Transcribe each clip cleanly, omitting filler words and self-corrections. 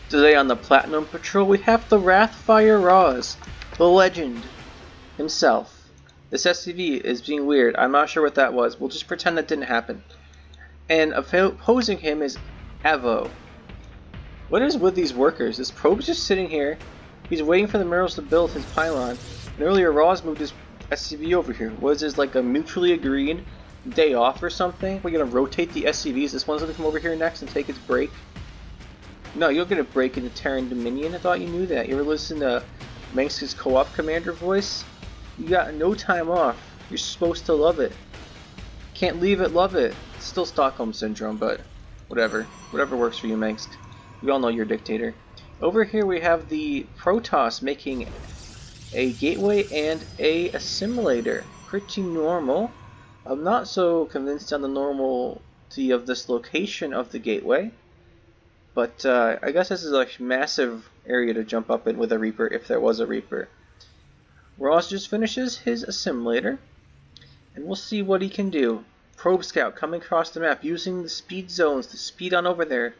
Today on the Platinum Patrol, we have the Wrathfire Roz, the legend himself. This SCV is being weird. I'm not sure what that was. We'll just pretend that didn't happen. And opposing him is Avo. What is with these workers? This probe's just sitting here. He's waiting for the minerals to build his pylon. And earlier, Roz moved his SCV over here. Was this like a mutually agreed day off or something? We're gonna rotate the SCVs. This one's gonna come over here next and take its break. No, you'll get a break in the Terran Dominion. I thought you knew that. You ever listen to Mengsk's co-op commander voice? You got no time off. You're supposed to love it. Can't leave it, love it. It's still Stockholm Syndrome, but whatever. Whatever works for you, Mengsk. We all know you're a dictator. Over here we have the Protoss making a gateway and a assimilator. Pretty normal. I'm not so convinced on the normality of this location of the gateway. But I guess this is a massive area to jump up in with a Reaper, if there was a Reaper. Ross just finishes his assimilator, and we'll see what he can do. Probe Scout coming across the map, using the speed zones to speed on over there.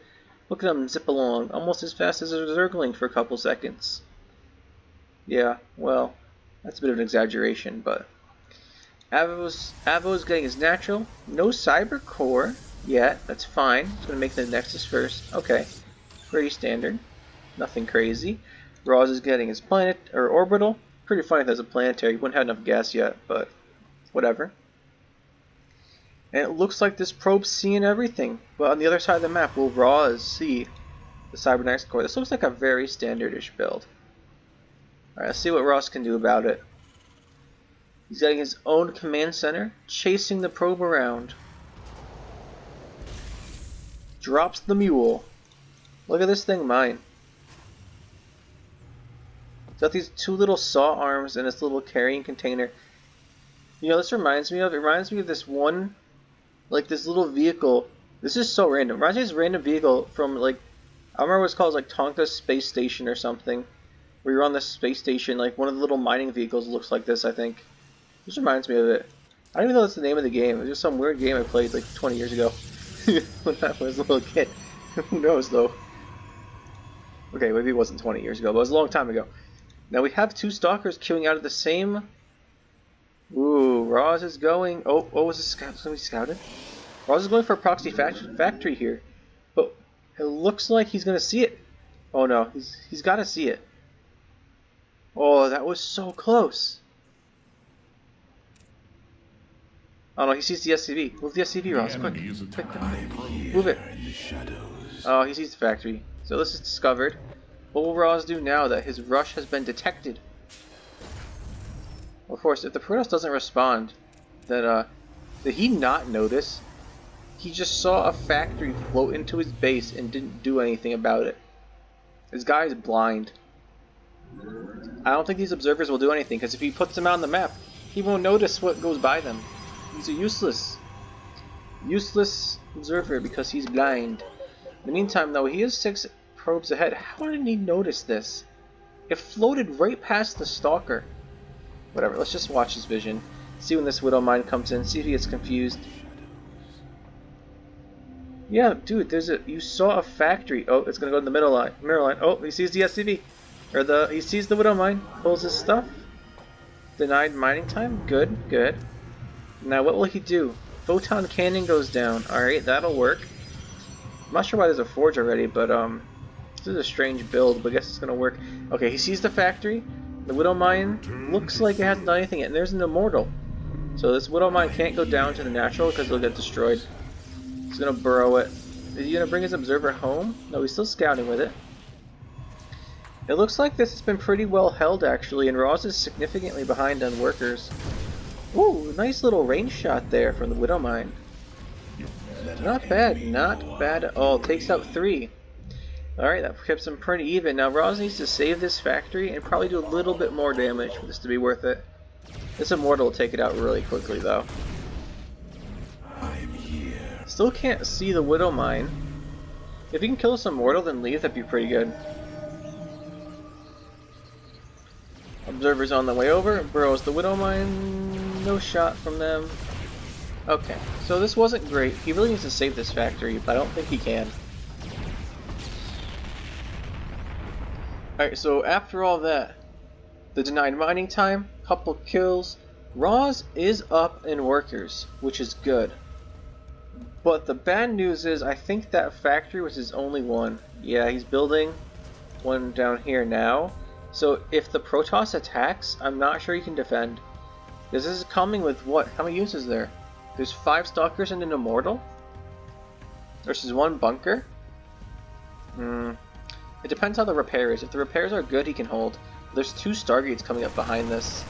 Look at him zip along, almost as fast as a Zergling for a couple seconds. Yeah, well, that's a bit of an exaggeration, but Avo's getting his natural. No Cyber Core yet, that's fine. He's going to make the Nexus first. Okay, pretty standard. Nothing crazy. Roz is getting his planet, or orbital. Pretty funny if there's a planetary. You wouldn't have enough gas yet, but whatever. And it looks like this probe's seeing everything. But on the other side of the map, will Roz see the Cybernetics Core? This looks like a very standardish build. Alright, let's see what Roz can do about it. He's getting his own command center, chasing the probe around. Drops the mule. Look at this thing mine. It's got these two little saw arms and this little carrying container. You know, this reminds me of this one, like this little vehicle. This is so random. It reminds me of this random vehicle from like, I remember what it's called, like Tonka Space Station or something. Where you're on this space station, like one of the little mining vehicles looks like this, I think. This reminds me of it. I don't even know that's the name of the game. It was just some weird game I played like 20 years ago. When I was a little kid. Who knows though? Okay, maybe it wasn't 20 years ago, but it was a long time ago. Now we have two Stalkers queuing out of the same. Ooh, Roz is going. Oh, was this somebody scouted? Roz is going for a proxy factory here, but it looks like he's gonna see it. Oh no, he's got to see it. Oh, that was so close. Oh no, he sees the SCV. Move the SCV, Ross. Quick. Move it. Oh, he sees the factory. So this is discovered. What will Ross do now that his rush has been detected? Of course, if the Protoss doesn't respond, then did he not notice? He just saw a factory float into his base and didn't do anything about it. This guy is blind. I don't think these observers will do anything, because if he puts them out on the map, he won't notice what goes by them. He's a useless observer because he's blind. In the meantime, though, he is 6 probes ahead. How didn't he notice this? It floated right past the Stalker. Whatever, let's just watch his vision. See when this Widow Mine comes in, see if he gets confused. Yeah, dude, you saw a factory. Oh, it's gonna go in the mirror line. Oh, he sees the SCV. He sees the Widow Mine, pulls his stuff. Denied mining time. Good. Now what will he do? Photon cannon goes down. Alright, that'll work. I'm not sure why there's a forge already, but this is a strange build, but I guess it's gonna work. Okay, he sees the factory. The Widow Mine looks like it hasn't done anything yet, and there's an Immortal. So this Widow Mine can't go down to the natural because it'll get destroyed. He's gonna burrow it. Is he gonna bring his observer home? No, he's still scouting with it. It looks like this has been pretty well held actually, and Roz is significantly behind on workers. Ooh, nice little range shot there from the Widow Mine. Not bad at all. Takes out 3. Alright, that keeps him pretty even. Now Roz needs to save this factory and probably do a little bit more damage for this to be worth it. This Immortal will take it out really quickly though. Still can't see the Widow Mine. If he can kill this Immortal then leave, that'd be pretty good. Observers on the way over, burrows the Widow Mine, no shot from them. Okay, so this wasn't great. He really needs to save this factory, but I don't think he can. Alright, so after all that, the denied mining time, couple kills, Roz is up in workers, which is good. But the bad news is, I think that factory was his only one. Yeah, he's building one down here now. So if the Protoss attacks, I'm not sure he can defend. This is coming with what? How many units is there? There's 5 Stalkers and an Immortal? Versus 1 bunker? It depends how the repair is. If the repairs are good, he can hold. There's 2 Stargates coming up behind this.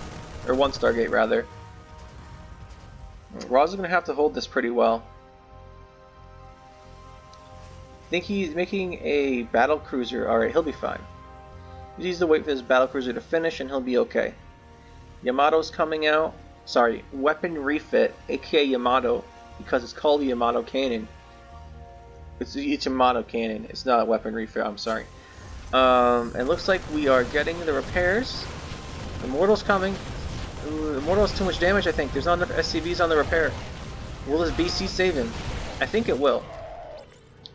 Or 1 Stargate, rather. Roz is going to have to hold this pretty well. I think he's making a Battlecruiser. Alright, he'll be fine. He needs to wait for his Battlecruiser to finish and he'll be okay. Yamato's coming out. Sorry, weapon refit, aka Yamato, because it's called the Yamato Cannon. It's Yamato Cannon. It's not a weapon refit, I'm sorry. And looks like we are getting the repairs. Immortal's coming. Ooh, Immortal has too much damage, I think. There's not enough SCVs on the repair. Will this BC save him? I think it will.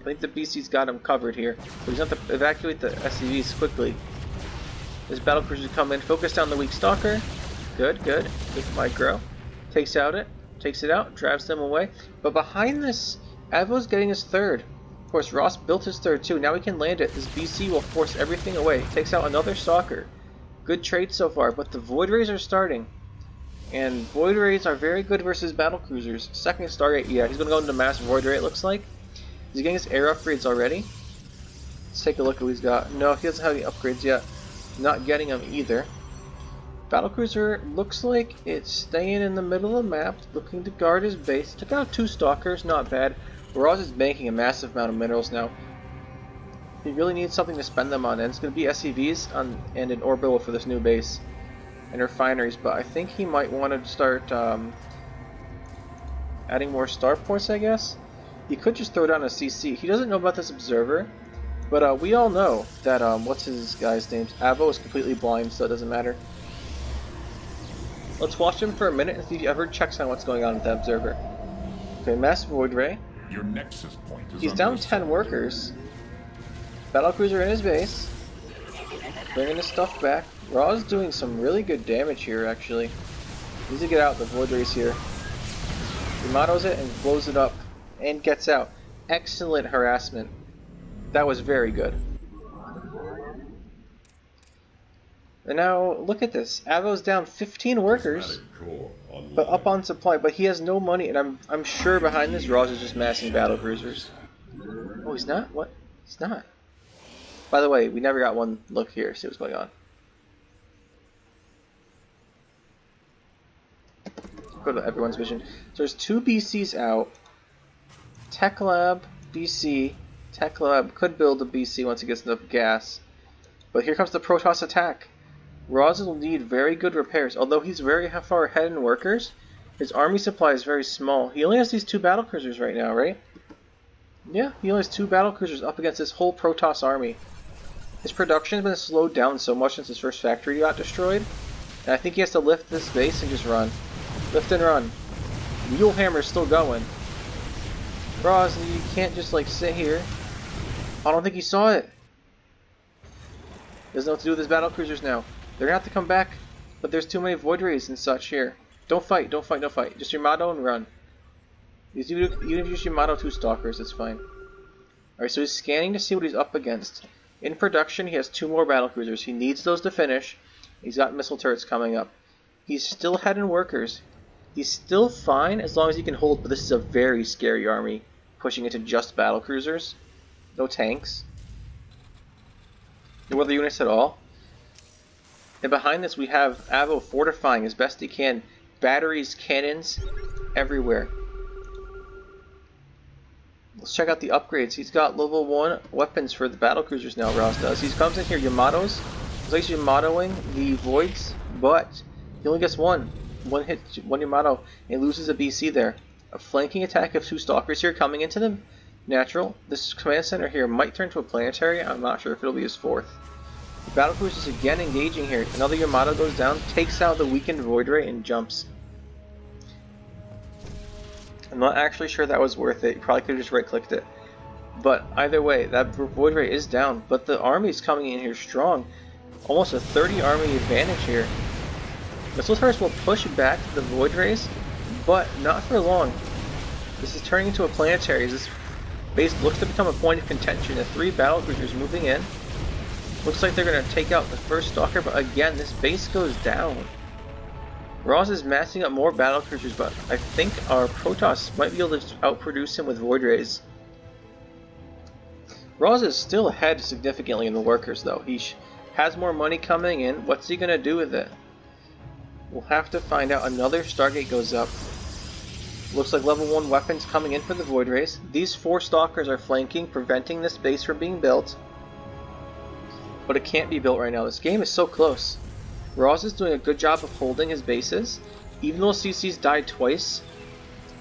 I think the BC's got him covered here. But he's going to have to evacuate the SCVs quickly. This Battlecruiser come in, focus down the weak Stalker. Good, good. Good micro. Takes it out, drives them away. But behind this, Avo's getting his third. Of course, Ross built his third too. Now he can land it. This BC will force everything away. Takes out another Stalker. Good trade so far, but the Void Rays are starting. And Void Rays are very good versus Battlecruisers. Second Stargate, yeah, he's going to go into Mass Void Ray, it looks like. He's getting his air upgrades already. Let's take a look at what he's got. No, he doesn't have any upgrades yet. Not getting them either. Battlecruiser looks like it's staying in the middle of the map, looking to guard his base. Took out 2 Stalkers, not bad. Roz is banking a massive amount of minerals now. He really needs something to spend them on, and it's going to be SCVs and an orbital for this new base. And refineries, but I think he might want to start adding more starports, I guess. He could just throw down a CC. He doesn't know about this observer, but we all know that, what's his guy's name? Avo is completely blind, so it doesn't matter. Let's watch him for a minute and see if he ever checks on what's going on with the observer. Okay, Mass Void Ray. Your nexus point is He's down 10 workers. Battlecruiser in his base. Bringing his stuff back. Raw's doing some really good damage here, actually. Needs to get out the Void Rays here. He mottos it and blows it up. And gets out. Excellent harassment. That was very good. And now, look at this. Avo's down 15 workers, but up on supply. But he has no money, and I'm sure behind this, Ross is just massing Battlecruisers. Oh, he's not? What? He's not. By the way, we never got one look here. See what's going on. Go to everyone's vision. So there's 2 BCs out. Tech Lab, BC. Tech Lab could build a BC once it gets enough gas. But here comes the Protoss attack. Roz will need very good repairs. Although he's very far ahead in workers, his army supply is very small. He only has these 2 Battlecruisers right now, right? Yeah, he only has 2 Battlecruisers up against this whole Protoss army. His production has been slowed down so much since his first factory got destroyed. And I think he has to lift this base and just run. Lift and run. Mulehammer's still going. Roz, you can't just like sit here. I don't think he saw it. Doesn't know what to do with his Battlecruisers now. They're gonna have to come back, but there's too many Void Rays and such here. Don't fight, don't fight, don't fight. Just Yamato and run. Even if you use Yamato 2 Stalkers, it's fine. Alright, so he's scanning to see what he's up against. In production, he has 2 more Battlecruisers. He needs those to finish. He's got missile turrets coming up. He's still ahead in workers. He's still fine as long as he can hold, but this is a very scary army. Pushing into just Battlecruisers. No tanks. No other units at all. And behind this we have Avo fortifying as best he can. Batteries, cannons, everywhere. Let's check out the upgrades. He's got level 1 weapons for the Battlecruisers now, Ross does. He comes in here, Yamatos. He's like Yamatoing the Voids, but he only gets one. One hit, one Yamato, and loses a BC there. A flanking attack of 2 Stalkers here coming into the natural. This command center here might turn to a planetary. I'm not sure if it'll be his 4th. The Battlecruiser is again engaging here. Another Yamato goes down, takes out the weakened Void Ray, and jumps. I'm not actually sure that was worth it. You probably could have just right-clicked it. But either way, that Void Ray is down. But the army is coming in here strong. almost a 30 army advantage here. Missile turrets will push back the Void Rays, but not for long. This is turning into a planetary. This base looks to become a point of contention. The 3 battlecruisers moving in. Looks like they're going to take out the first Stalker, but again, this base goes down. Ross is massing up more battlecruisers, but I think our Protoss might be able to outproduce him with Void Rays. Ross is still ahead significantly in the workers, though. He has more money coming in. What's he going to do with it? We'll have to find out. Another Stargate goes up. Looks like level 1 weapons coming in for the Void Rays. These 4 Stalkers are flanking, preventing this base from being built. But it can't be built right now. This game is so close. Ross is doing a good job of holding his bases. Even though CC's died twice,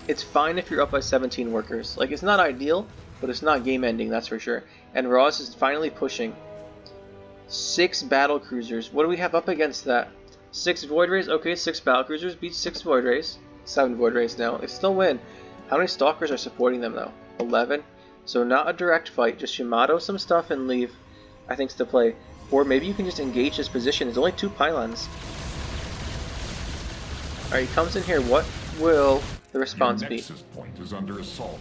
it's fine if you're up by 17 workers. Like, it's not ideal, but it's not game ending, that's for sure. And Ross is finally pushing. 6 battlecruisers. What do we have up against that? 6 Void Rays? Okay, 6 battlecruisers beats 6 Void Rays. 7 Void Rays now. They still win. How many Stalkers are supporting them, though? 11. So not a direct fight. Just Yamato some stuff and leave, I think, to play. Or maybe you can just engage this position. There's only 2 pylons. Alright, he comes in here. What will the response be? Nexus point is under assault.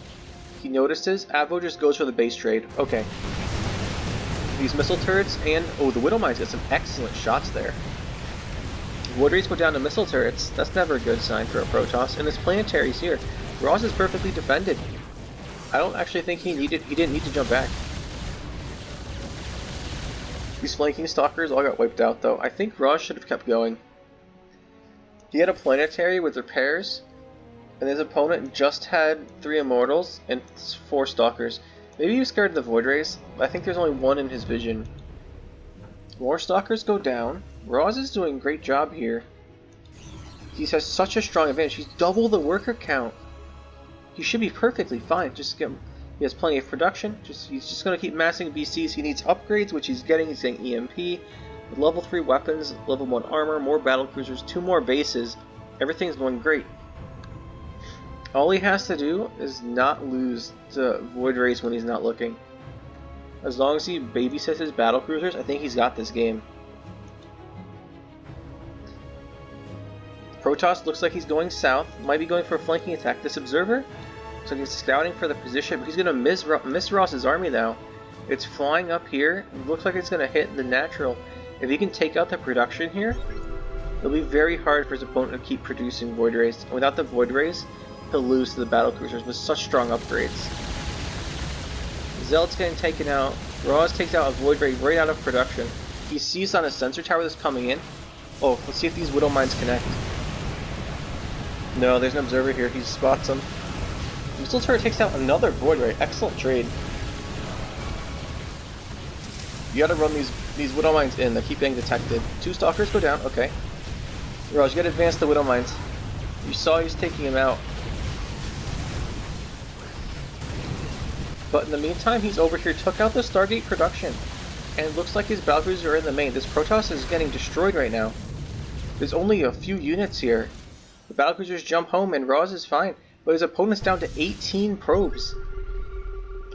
He notices. Avo just goes for the base trade. Okay. These missile turrets and... oh, the Widow Mines got some excellent shots there. Void Rays go down to missile turrets. That's never a good sign for a Protoss. And this planetary's here. Ross is perfectly defended. I don't actually think he didn't need to jump back. These flanking Stalkers all got wiped out, though. I think Ross should have kept going. He had a planetary with repairs, and his opponent just had 3 Immortals and 4 Stalkers. Maybe he was scared of the Void Rays. I think there's only 1 in his vision. More Stalkers go down. Ross is doing a great job here. He has such a strong advantage. He's double the worker count. He should be perfectly fine. Just get him. He has plenty of production. He's just going to keep massing BCs. He needs upgrades, which he's getting. He's getting EMP. With level 3 weapons, level 1 armor, more battlecruisers, 2 more bases. Everything's going great. All he has to do is not lose to Void Rays when he's not looking. As long as he babysits his battlecruisers, I think he's got this game. Protoss looks like he's going south. Might be going for a flanking attack. This observer, so he's scouting for the position, but he's going to miss Ross's army now. It's flying up here. It looks like it's going to hit the natural. If he can take out the production here, it'll be very hard for his opponent to keep producing Void Rays. And without the Void Rays, he'll lose to the battlecruisers with such strong upgrades. Zealot's getting taken out. Ross takes out a Void Ray right out of production. He sees on a sensor tower that's coming in. Oh, let's see if these Widow Mines connect. No, there's an observer here. He spots him. Missile turret takes out another Void Ray. Excellent trade. You gotta run these Widow Mines in. They keep getting detected. 2 Stalkers go down. Okay. Ross, you gotta advance the Widow Mines. You saw he was taking him out. But in the meantime, he's over here, took out the Stargate production. And it looks like his battlecruisers are in the main. This Protoss is getting destroyed right now. There's only a few units here. The battlecruisers jump home and Ross is fine. But his opponent's down to 18 probes.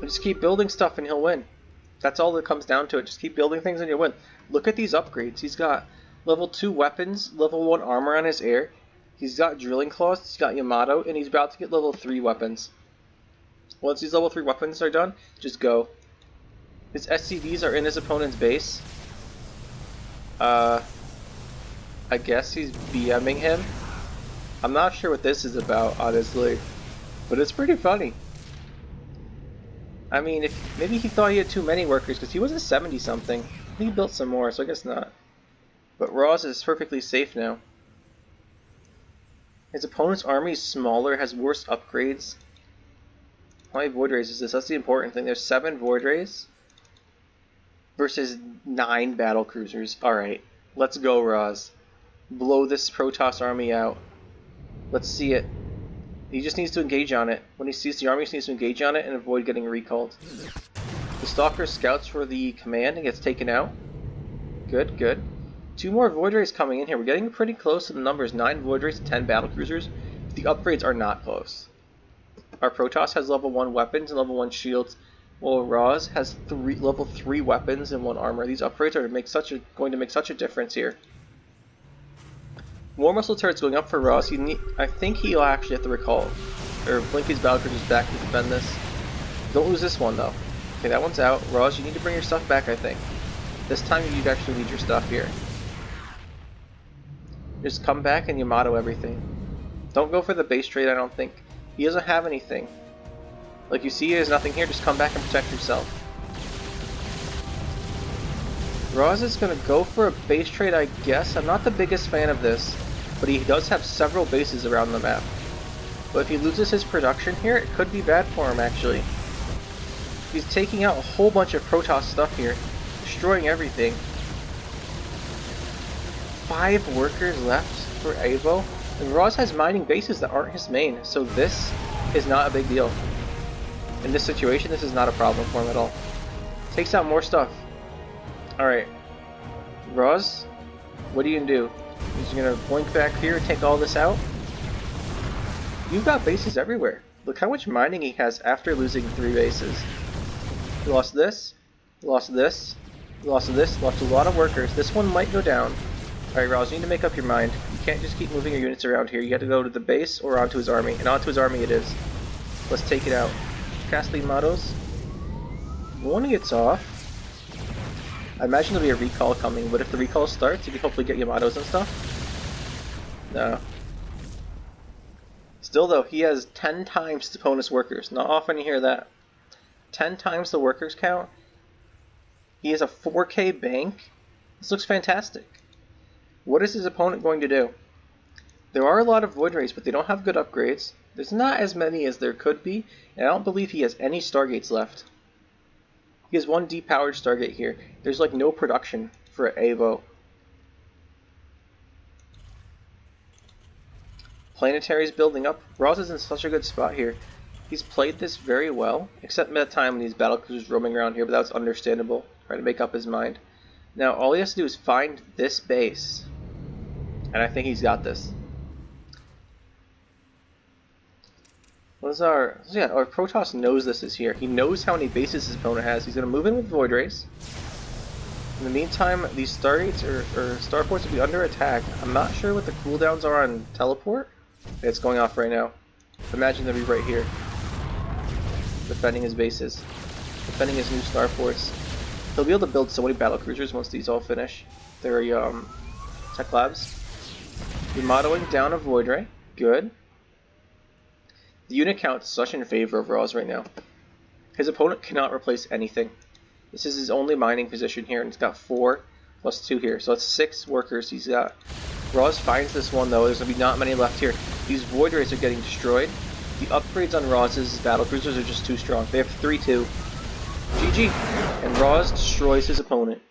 Just keep building stuff and he'll win. That's all that comes down to it. Just keep building things and you'll win. Look at these upgrades. He's got level 2 weapons, level 1 armor on his air. He's got drilling claws, he's got Yamato, and he's about to get level 3 weapons. Once these level 3 weapons are done, just go. His SCVs are in his opponent's base. I guess he's BMing him. I'm not sure what this is about, honestly. But it's pretty funny. I mean, if maybe he thought he had too many workers, because he was a 70-something. He built some more, so I guess not. But Ross is perfectly safe now. His opponent's army is smaller, has worse upgrades. How many Void Rays is this? That's the important thing. There's 7 Void Rays versus 9 Battlecruisers. Alright, let's go, Ross. Blow this Protoss army out. Let's see it. He just needs to engage on it. When he sees the army, he needs to engage on it and avoid getting recalled. The Stalker scouts for the command and gets taken out. Good, good. 2 more Void Rays coming in here. We're getting pretty close to the numbers. 9 Void Rays, 10 Battlecruisers. The upgrades are not close. Our Protoss has level 1 weapons and level 1 shields. Well, Roz has level 3 weapons and 1 armor. These upgrades are going to make such a difference here. War muscle turret's going up for Roz. I think he'll actually have to recall, or blink his Battlecruisers back to defend this. Don't lose this one though. Okay, that one's out. Roz, you need to bring your stuff back, I think. This time you actually need your stuff here. Just come back and Yamato everything. Don't go for the base trade, I don't think. He doesn't have anything. Like you see, there's nothing here. Just come back and protect yourself. Roz is going to go for a base trade, I guess. I'm not the biggest fan of this, but he does have several bases around the map. But if he loses his production here, it could be bad for him, actually. He's taking out a whole bunch of Protoss stuff here, destroying everything. 5 workers left for Evo, and Roz has mining bases that aren't his main, so this is not a big deal. In this situation, this is not a problem for him at all. Takes out more stuff. Alright. Roz, what are you going to do? He's going to blink back here and take all this out? You've got bases everywhere. Look how much mining he has after losing 3 bases. He lost this, lost this, lost this, lost a lot of workers. This one might go down. Alright, Roz, you need to make up your mind. You can't just keep moving your units around here. You have to go to the base or onto his army. And onto his army it is. Let's take it out. Cast the Immortals. One gets off. I imagine there'll be a recall coming, but if the recall starts, you can hopefully get Yamatos and stuff. No. Still though, he has 10 times his opponent's workers. Not often you hear that. 10 times the workers count. He has a 4K bank. This looks fantastic. What is his opponent going to do? There are a lot of Void Rays, but they don't have good upgrades. There's not as many as there could be, and I don't believe he has any Stargates left. He has 1 depowered Stargate here. There's like no production for Evo. Planetary's building up. Roz is in such a good spot here. He's played this very well, except at the time when these Battlecruisers roaming around here, but that's understandable. Trying to make up his mind. Now all he has to do is find this base, and I think he's got this. What is our... Yeah, our Protoss knows this is here. He knows how many bases his opponent has. He's going to move in with Void Rays. In the meantime, these Stargates or Starports will be under attack. I'm not sure what the cooldowns are on Teleport. It's going off right now. Imagine they'll be right here. Defending his bases. Defending his new Starports. He'll be able to build so many Battlecruisers once these all finish. Their Tech Labs. Remodeling down a Void Ray. Good. The unit count is such in favor of Roz right now. His opponent cannot replace anything. This is his only mining position here, and it's got 4 plus 2 here. So that's 6 workers he's got. Roz finds this one though. There's going to be not many left here. These Void Rays are getting destroyed. The upgrades on Roz's Battlecruisers are just too strong. They have 3-2. GG. And Roz destroys his opponent.